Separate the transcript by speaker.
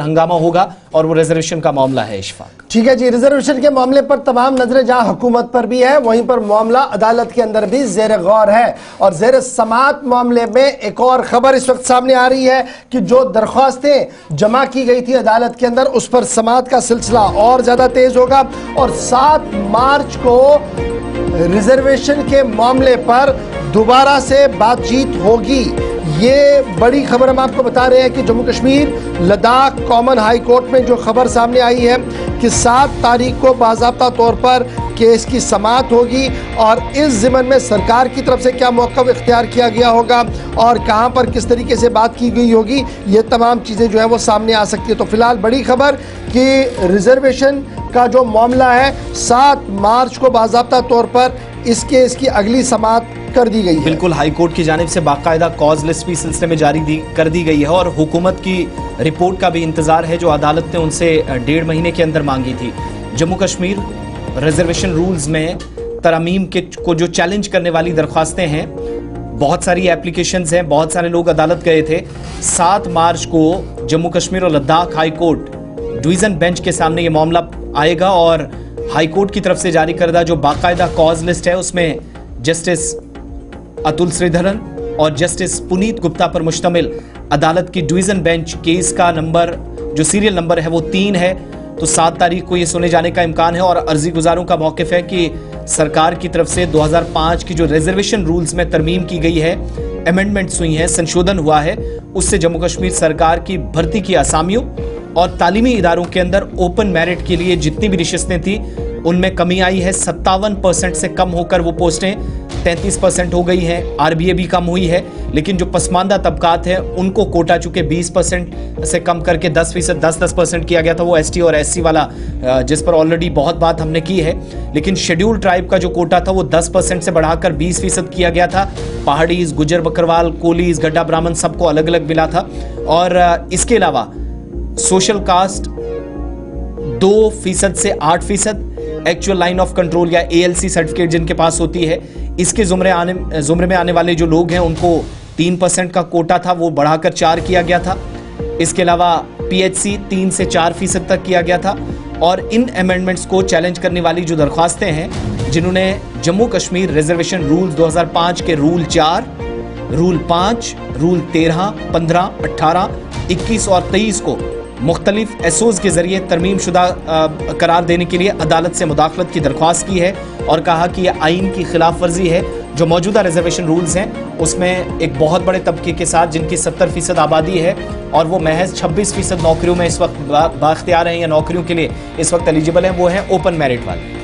Speaker 1: हंगामा होगा और वो रिजर्वेशन का मामला है। इशफाक,
Speaker 2: ठीक है जी, रिजर्वेशन के मामले पर तमाम नजरें जहां हुकूमत पर भी है, वहीं पर मामला अदालत के अंदर भी जेर गौर है। और जेर समात मामले में एक और खबर इस वक्त सामने आ रही है कि जो दरख्वास्तें जमा की गई थी अदालत के अंदर, उस पर समात का सिलसिला और ज्यादा तेज होगा और 7 मार्च को रिजर्वेशन के मामले पर दोबारा से बातचीत होगी। ये बड़ी खबर हम आपको बता रहे हैं कि Jammu Kashmir Ladakh common high court में जो खबर सामने आई है कि 7 तारीख को बाज़ाब्ता तौर पर केस की समाअत होगी और इस ज़िम्मन में सरकार की तरफ से क्या मौक़िफ़ इख्तियार किया गया होगा और कहां पर किस तरीके से बात की गई होगी, ये तमाम चीज़ें जो है वो सामने आ सकती है। तो फिलहाल बड़ी खबर कि रिजर्वेशन का जो मामला है 7 मार्च को बाज़ाब्ता तौर पर इस केस की अगली समाअत कर दी गई है।
Speaker 1: बिल्कुल, हाई कोर्ट की जानिब से बाकायदा कॉज लिस्ट भी सिलसिले में जारी कर दी गई है और हुकूमत की रिपोर्ट का भी इंतजार है जो अदालत ने उनसे 1.5 महीने के अंदर मांगी थी। जम्मू कश्मीर रिजर्वेशन रूल्स में तरमीम को जो चैलेंज करने वाली दरख्वास्तें हैं, बहुत सारी एप्लीकेशंस हैं, बहुत सारे लोग अदालत गए थे। 7 मार्च को जम्मू कश्मीर और Ladakh high court division bench के सामने ये मामला आएगा और हाई कोर्ट की तरफ से जारी करदा जो बाकायदा कॉज लिस्ट है उसमें जस्टिस अतुल श्रीधरन और जस्टिस पुनीत गुप्ता पर मुश्तमिल अदालत की डिवीजन बेंच केस का नंबर जो सीरियल नंबर है वो 3 है। तो 7 तारीख को ये सुने जाने का इम्कान है और अर्जी गुजारों का मौक़िफ़ है कि सरकार की तरफ से 2005 की जो रिजर्वेशन रूल्स में तरमीम की गई है, अमेंडमेंट्स हुई हैं, संशोधन हुआ है, उससे जम्मू कश्मीर सरकार की भर्ती की असामियों और तालीमी इदारों के अंदर ओपन मेरिट के लिए जितनी भी रिश्वतें थी उनमें कमी आई है। 57% से कम होकर वो पोस्टें 33% हो गई हैं। आरबीए भी कम हुई है, लेकिन जो पसमानदा तबकात हैं उनको कोटा चुके 20% से कम करके 10% 10% किया गया था। वो एसटी और एससी वाला जिस पर ऑलरेडी बहुत बात हमने की है, लेकिन शेड्यूल ट्राइब का जो कोटा था वो 10% से बढ़ाकर 20% किया गया था। पहाड़ीज, गुजर बकरवाल, कोलीज, गड्ढा ब्राह्मण सबको अलग अलग मिला था। और इसके अलावा सोशल कास्ट 2% से 8%, एक्चुअल लाइन ऑफ कंट्रोल या एएलसी सर्टिफिकेट जिनके पास होती है, इसके जुमरे में आने वाले जो लोग हैं उनको 3% का कोटा था वो बढ़ाकर 4 किया गया था। इसके अलावा पीएचसी 3 से 4% तक किया गया था। और इन अमेंडमेंट्स को चैलेंज करने वाली जो दरख्वास्तें हैं, जिन्होंने जम्मू कश्मीर रिजर्वेशन रूल्स 2005 के रूल 4, रूल 5, रूल 13, 15, 18, 21 और 23 को मुख्तलिफ एसओज के जरिए तरमीम शुदा करार देने के लिए अदालत से मुदाखलत की दरख्वास्त की है और कहा कि यह आइन की खिलाफ वर्जी है। जो मौजूदा रिजर्वेशन रूल्स हैं उसमें एक बहुत बड़े तबके के साथ जिनकी 70% आबादी है और वो महज 26% नौकरियों में इस वक्त बाख्तियार हैं या नौकरियों के लिए इस वक्त एलिजिबल हैं, वो हैं ओपन मेरिट वाले।